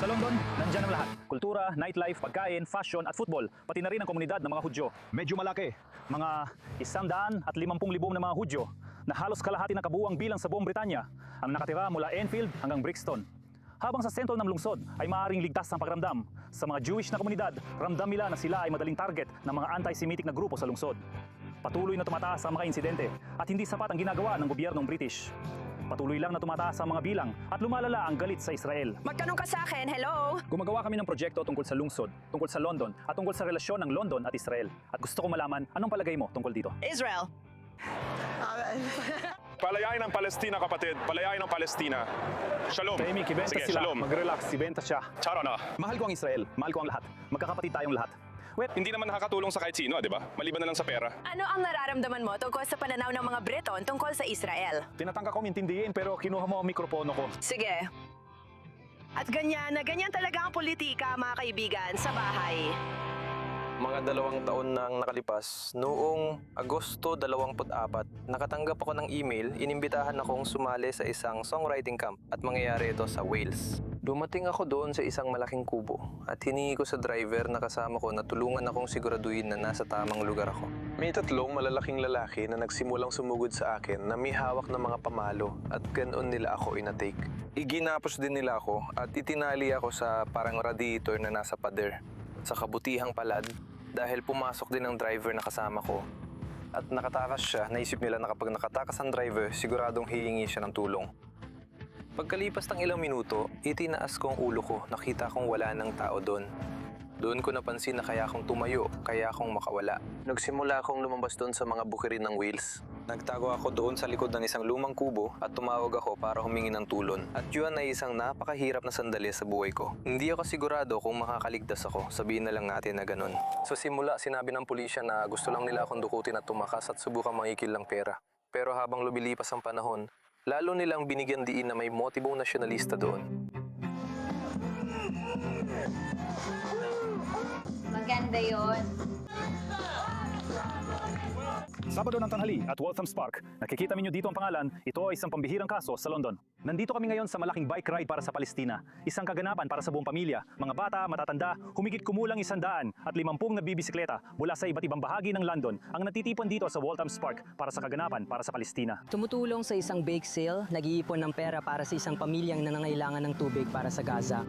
Sa London, nandyan ang lahat. Kultura, nightlife, pagkain, fashion at football, pati na rin ang komunidad ng mga Hudyo. Medyo malaki, mga 150,000 na mga Hudyo, na halos kalahati ng kabuuang bilang sa buong Britanya, ang nakatira mula Enfield hanggang Brixton. Habang sa sentro ng lungsod ay maaaring ligtas ang pagramdam. Sa mga Jewish na komunidad, ramdam nila na sila ay madaling target ng mga anti-Semitic na grupo sa lungsod. Patuloy na tumataas ang mga insidente at hindi sapat ang ginagawa ng gobyernong British. Patuloy lang na tumataas ang mga bilang at lumalala ang galit sa Israel. Magtanong ka sa akin, hello? Gumagawa kami ng proyekto tungkol sa lungsod, tungkol sa London, at tungkol sa relasyon ng London at Israel. At gusto ko malaman, anong palagay mo tungkol dito? Israel. Palayain ang Palestina, kapatid. Palayain ang Palestina. Shalom. Tahimik, ibenta Sige, sila. shalom. Mag-relax, ibenta siya. Charo na. Mahal ko ang Israel, mahal ko ang lahat. Magkakapatid tayong lahat. Wait, Hindi naman nakakatulong sa kahit sino, di ba? Maliban na lang sa pera. Ano ang nararamdaman mo tungkol sa pananaw ng mga Briton tungkol sa Israel? tinatangka kong intindihin pero kinuha mo ang mikropono ko. Sige. At ganyan talaga ang politika, mga kaibigan, sa bahay. Mga 2 taon nang nakalipas, noong Agosto 24, nakatanggap ako ng email, inimbitahan akong sumali sa isang songwriting camp at mangyayari ito sa Wales. Dumating ako doon sa isang malaking kubo at hiningi ko sa driver na kasama ko na tulungan akong siguraduhin na nasa tamang lugar ako. May 3 malalaking lalaki na nagsimulang sumugod sa akin na may hawak na mga pamalo at ganoon nila ako inatake. Iginapos din nila ako at itinali ako sa parang radiator na nasa pader. Sa kabutihang palad, dahil pumasok din ang driver na kasama ko at nakatakas siya, naisip nila na kapag nakatakas ang driver, siguradong hihingi siya ng tulong. Pagkalipas ng ilang minuto, itinaas ko ang ulo ko, nakita kong wala ng tao doon. Doon ko napansin na kaya akong tumayo, kaya akong makawala. Nagsimula akong lumabas doon sa mga bukirin ng Wales. Nagtago ako doon sa likod ng isang lumang kubo at tumawag ako para humingi ng tulong. At yun ay isang napakahirap na sandali sa buhay ko. Hindi ako sigurado kung makakaligtas ako, sabihin na lang natin na ganun. Sa simula, sinabi ng pulisya na gusto lang nila akong dukutin at tumakas at subukang mangikil ng pera. Pero habang lumilipas ang panahon, lalo nilang binigyan diin na may motibong nasyonalista doon. Maganda yun. Sabado ng tanghali at Waltham's Park. Nakikita ninyo dito ang pangalan, ito ay isang pambihirang kaso sa London. Nandito kami ngayon sa malaking bike ride para sa Palestina. Isang kaganapan para sa buong pamilya. Mga bata, matatanda, humigit kumulang 100 at 50 nagbibisikleta mula sa iba't ibang bahagi ng London ang natitipon dito sa Waltham's Park para sa kaganapan para sa Palestina. Tumutulong sa isang bake sale, nag-iipon ng pera para sa isang pamilyang nangangailangan ng tubig para sa Gaza.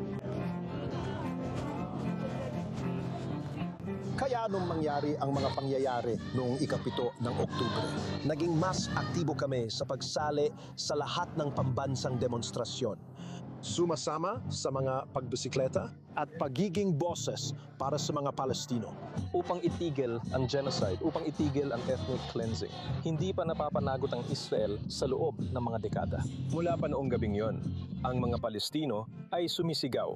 Kaya nung mangyari ang mga pangyayari noong ika-7 ng Oktubre, naging mas aktibo kami sa pagsali sa lahat ng pambansang demonstrasyon. Sumasama sa mga pagbisikleta at pagiging boses para sa mga Palestino. Upang itigil ang genocide, upang itigil ang ethnic cleansing. Hindi pa napapanagot ang Israel sa loob ng mga dekada. Mula pa noong gabing yon, ang mga Palestino ay sumisigaw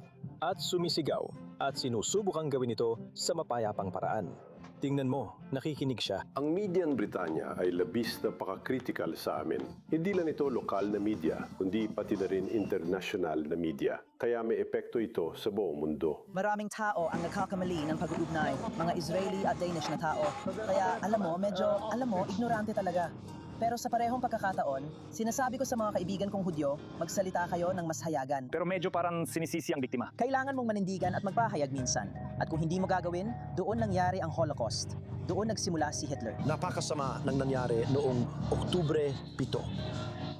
at sinusubukang gawin ito sa mapayapang paraan. Tingnan mo, nakikinig siya. Ang media ng Britanya ay labis na pakakritikal sa amin. Hindi lang ito lokal na media, kundi pati na rin international na media. Kaya may epekto ito sa buong mundo. Maraming tao ang nagkakamali ng pag-uugnay, mga Israeli at Danish na tao. Kaya alam mo, ignorante talaga. Pero sa parehong pagkakataon, sinasabi ko sa mga kaibigan kong Hudyo, magsalita kayo ng mas hayagan. Pero medyo parang sinisisi ang biktima. Kailangan mong manindigan at magpahayag minsan. At kung hindi mo gagawin, doon nangyari ang Holocaust. Doon nagsimula si Hitler. Napakasama ng nangyari noong Oktubre 7.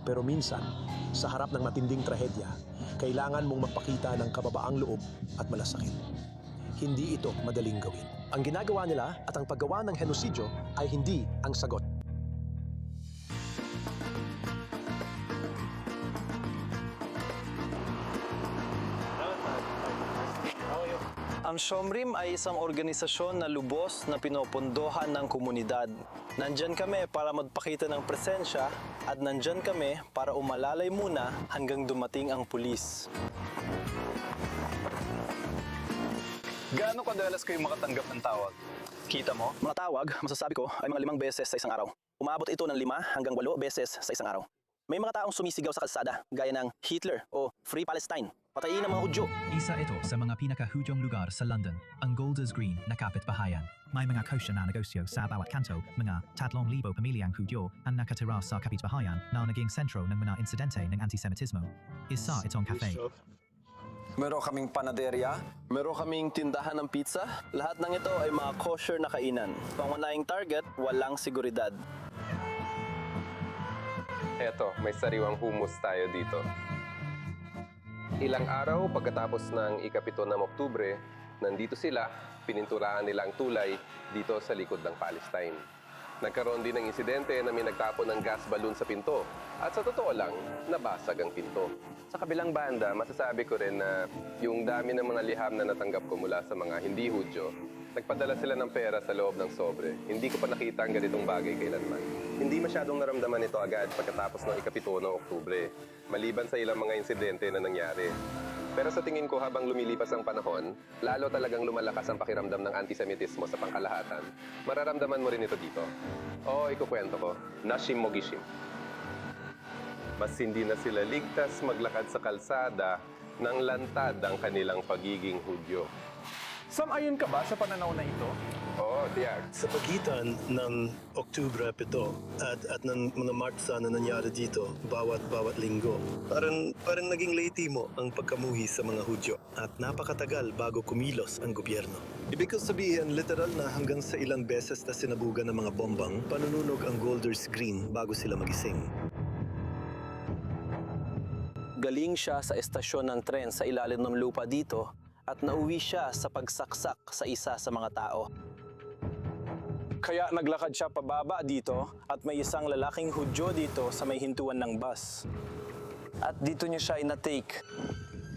Pero minsan, sa harap ng matinding trahedya, kailangan mong magpakita ng kababaang loob at malasakit. Hindi ito madaling gawin. Ang ginagawa nila at ang paggawa ng henosidyo ay hindi ang sagot. Ang Shomrim ay isang organisasyon na lubos na pinopondohan ng komunidad. Nandyan kami para magpakita ng presensya at nandyan kami para umalalay muna hanggang dumating ang pulis. Gaano kadalas kayo makatanggap ng tawag? Kita mo, mga tawag, masasabi ko, ay mga 5 beses sa isang araw. Umaabot ito ng 5 hanggang 8 beses sa isang araw. May mga taong sumisigaw sa kalsada, gaya ng Hitler o Free Palestine. Patayin ang mga Hudyo. Isa ito sa mga pinakahudyong lugar sa London, ang Golders Green na kapitbahayan. May mga kosher na negosyo sa bawat kanto, mga 3,000 pamilyang Hudyo ang nakatira sa kapitbahayan na naging sentro ng mga insidente ng antisemitismo. Isa itong cafe. Meron kaming panaderya. Meron kaming tindahan ng pizza. Lahat ng ito ay mga kosher na kainan. Pangunahing target, walang seguridad. Eto, may sariwang hummus tayo dito. Ilang araw pagkatapos ng ika-7 ng Oktubre, nandito sila, pininturahan nilang tulay dito sa likod ng Palestine. Nagkaroon din ng insidente na may nagtapon ng gas balloon sa pinto. At sa totoo lang, nabasag ang pinto. Sa kabilang banda, masasabi ko rin na yung dami ng mga liham na natanggap ko mula sa mga hindi Hudyo, nagpadala sila ng pera sa loob ng sobre. Hindi ko pa nakita ang ganitong bagay kailanman. Hindi masyadong naramdaman ito agad pagkatapos ng ika-7 ng Oktubre, maliban sa ilang mga insidente na nangyari. Pero sa tingin ko habang lumilipas ang panahon, lalo talagang lumalakas ang pakiramdam ng antisemitismo sa pangkalahatan. Mararamdaman mo rin ito dito. Oo, ikukwento ko. Nashim Mogishim. Mas hindi na sila ligtas maglakad sa kalsada nang lantad ang kanilang pagiging Hudyo. Sam-ayon ka ba sa pananaw na ito? Oo, tiyak. Sa pagitan ng Oktubre 7 at ng mga Martsa na nangyari dito bawat linggo, parang naging lehitimo ang pagkamuhi sa mga Hudyo at napakatagal bago kumilos ang gobyerno. Ibig ko sabihin, literal na hanggang sa ilang beses na sinabugan ng mga bombang, panununog ang Golders Green bago sila magising. Galing siya sa estasyon ng tren sa ilalim ng lupa dito at nauwi siya sa pagsaksak sa isa sa mga tao. Kaya naglakad siya pababa dito at may isang lalaking Hudyo dito sa may hintuan ng bus. At dito niya siya ina-take.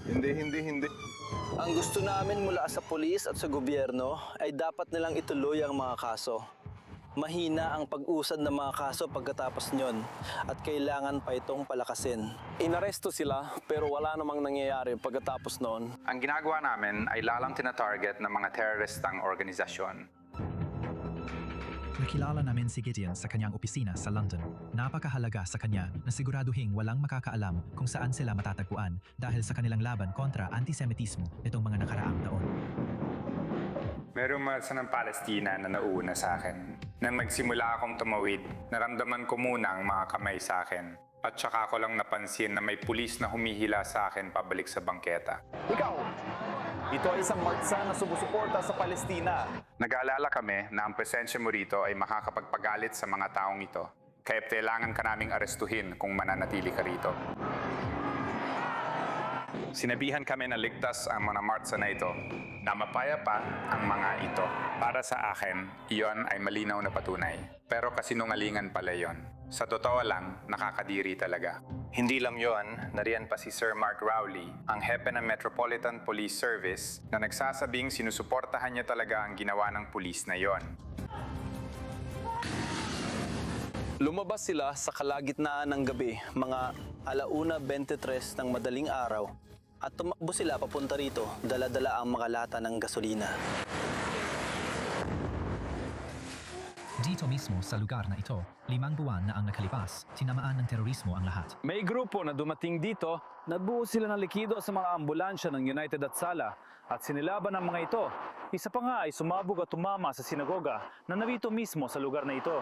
Hindi. Ang gusto namin mula sa pulis at sa gobyerno ay dapat nilang ituloy ang mga kaso. Mahina ang pag-usad ng mga kaso pagkatapos nyon at kailangan pa itong palakasin. Inaresto sila pero wala namang nangyayari pagkatapos noon. Ang ginagawa namin ay lalang tina-target ng mga teroristang organisasyon. Nakilala namin si Gideon sa kanyang opisina sa London. Napakahalaga sa kanya na siguraduhin walang makakaalam kung saan sila matatagpuan dahil sa kanilang laban kontra antisemitismo itong mga nakaraang taon. Merong mga ng Palestina na nauna sa akin. Nang nagsimula akong tumawid, naramdaman ko muna ang mga kamay sa akin. At saka ko lang napansin na may pulis na humihila sa akin pabalik sa bangketa. Ikaw! Ito ay isang Martsa na sumusuporta sa Palestina. Nag-aalala kami na ang presensya mo rito ay makakapagpagalit sa mga taong ito. Kaya kailangan ka naming arestuhin kung mananatili ka rito. Sinabihan kami na ligtas ang mga Martsa na ito, na mapayapa ang mga ito. Para sa akin, iyon ay malinaw na patunay. Pero kasinungalingan pala yon. Sa totoo lang, nakakadiri talaga. Hindi lang yon, nariyan pa si Sir Mark Rowley, ang hepe ng Metropolitan Police Service, na nagsasabing sinusuportahan niya talaga ang ginawa ng pulis na yon. Lumabas sila sa kalagitnaan ng gabi, mga 1:23 ng madaling araw, at tumakbo sila papunta rito, dala-dala ang mga lata ng gasolina. Dito mismo sa lugar na ito, 5 buwan na ang nakalipas, tinamaan ng terorismo ang lahat. May grupo na dumating dito, nagbuo sila ng likido sa mga ambulansya ng United at Sala at sinilaban ang mga ito. Isa pa nga ay sumabog at tumama sa sinagoga na narito mismo sa lugar na ito.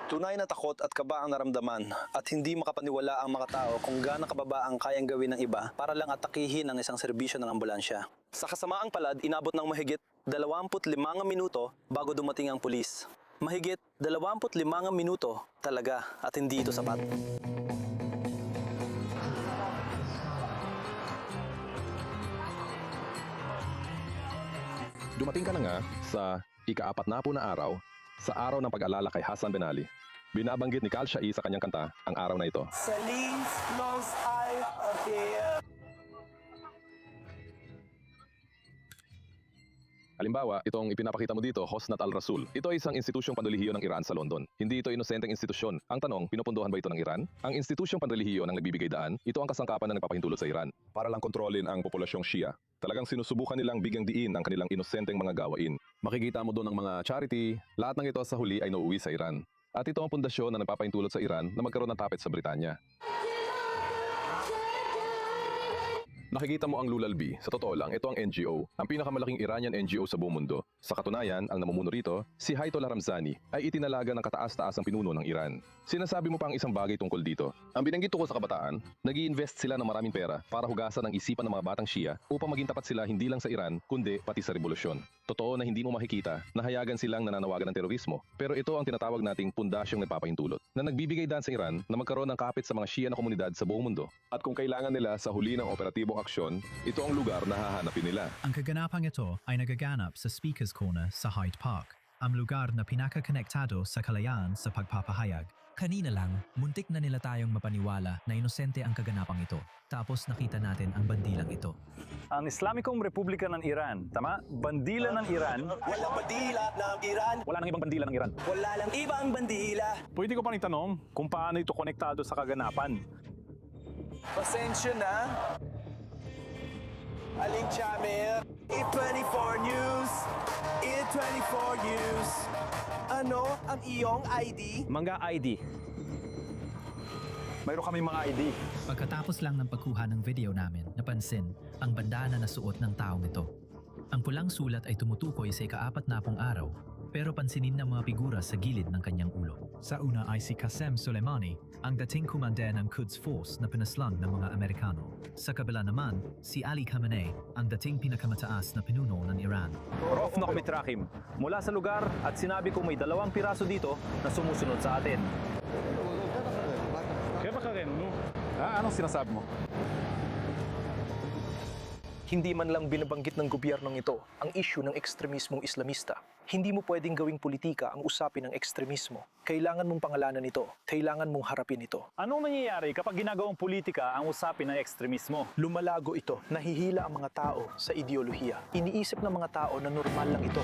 Tunay na takot at kaba ang naramdaman at hindi makapaniwala ang mga tao kung gaano kababa ang kayang gawin ng iba para lang atakihin ang isang serbisyo ng ambulansya. Sa kasamaang palad, inabot ng mahigit 25 minuto bago dumating ang pulis. Mahigit 25 minuto talaga at hindi ito sapat. Dumating ka na nga sa ika-40 na araw, sa araw ng pag-alala kay Hassan Ben Ali. Binabanggit ni Kal Shai sa kanyang kanta ang araw na ito. Halimbawa, itong ipinapakita mo dito, Hosnat al-Rasul. Ito ay isang institusyong panrelihiyo ng Iran sa London. Hindi ito inosenteng institusyon. Ang tanong, pinupunduhan ba ito ng Iran? Ang institusyong panrelihiyo ng nagbibigay daan, ito ang kasangkapan na nagpapahintulot sa Iran para lang kontrolin ang populasyong Shia. Talagang sinusubukan nilang bigyang diin ang kanilang inosenteng mga gawain. Makikita mo doon ang mga charity, lahat ng ito sa huli ay nauuwi sa Iran. At ito ang pundasyon na nagpapahintulot sa Iran na magkaroon ng tapet sa Britanya. Nakikita mo ang Lulalbi. Sa totoo lang, ito ang NGO, ang pinakamalaking Iranian NGO sa buong mundo. Sa katunayan, ang namumuno rito, si Hayatollah Ramzani, ay itinalaga ng kataas-taasang pinuno ng Iran. Sinasabi mo pa ang isang bagay tungkol dito. Ang binanggit ko sa kabataan, nag-i-invest sila ng maraming pera para hugasan ang isipan ng mga batang Shia upang maging tapat sila hindi lang sa Iran, kundi pati sa revolusyon. Totoo na hindi mo makikita na hayagan silang nananawagan ng terorismo, pero ito ang tinatawag nating pundasyong nagpapahintulot na nagbibigay daan sa Iran na magkaroon ng kapit sa mga Shia na komunidad sa buong mundo. At kung kailangan nila sa huli ng operatibong aksyon, ito ang lugar na hahanapin nila. Ang kaganapang ito ay nagaganap sa Speaker's Corner sa Hyde Park, ang lugar na pinaka-konektado sa kalayaan sa pagpapahayag. Kanina lang, muntik na nila tayong mapaniwala na inosente ang kaganapang ito. Tapos nakita natin ang bandilang ito. Ang Islamikong Republika ng Iran, tama? Bandila ng Iran. Walang bandila ng Iran. Wala nang ibang bandila ng Iran. Wala lang ibang bandila. Pwede ko pang itanong kung paano ito konektado sa kaganapan. Pasensya na. Aling Chamir. E24 News. E24 News. Ano ang iyong ID? Mga ID. Mayroon kami mga ID. Pagkatapos lang ng pagkuha ng video namin, napansin ang bandana na suot ng taong ito. Ang pulang sulat ay tumutukoy sa ika-40 araw, pero pansinin ng mga figura sa gilid ng kanyang ulo. Sa una ay si Qasem Soleimani, ang dating kumander ng Quds Force na pinaslang ng mga Amerikano. Sa kabila naman, si Ali Khamenei, ang dating pinakamataas na pinuno ng Iran. Prof na Kumitrakim, mula sa lugar at sinabi ko may 2 piraso dito na sumusunod sa atin. Kaya ba ka rin, no? Anong sinasabi mo? Hindi man lang binabanggit ng gobyernong ito ang issue ng ekstremismong Islamista. Hindi mo pwedeng gawing politika ang usapin ng ekstremismo. Kailangan mong pangalanan ito. Kailangan mong harapin ito. Anong nangyayari kapag ginagawang politika ang usapin ng ekstremismo? Lumalago ito. Nahihila ang mga tao sa ideolohiya. Iniisip ng mga tao na normal lang ito.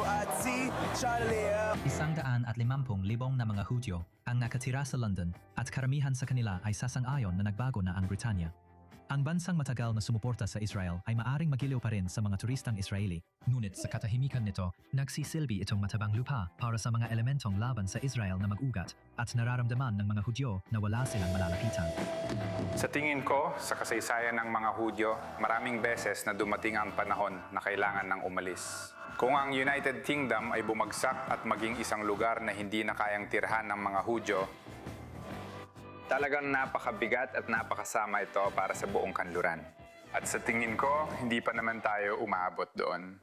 At si Charlie. 150,000 na mga Hudyo ang nakatira sa London at karamihan sa kanila ay sasang-ayon na nagbago na ang Britanya. Ang bansang matagal na sumuporta sa Israel ay maaring magiliw pa rin sa mga turistang Israeli. Ngunit sa katahimikan nito, nagsisilbi itong matabang lupa para sa mga elementong laban sa Israel na mag-ugat at nararamdaman ng mga Hudyo na wala silang malalapitan. Sa tingin ko, sa kasaysayan ng mga Hudyo, maraming beses na dumating ang panahon na kailangan ng umalis. Kung ang United Kingdom ay bumagsak at maging isang lugar na hindi na kayang tirhan ng mga Hudyo, talagang napakabigat at napakasama ito para sa buong kanluran. At sa tingin ko, hindi pa naman tayo umaabot doon.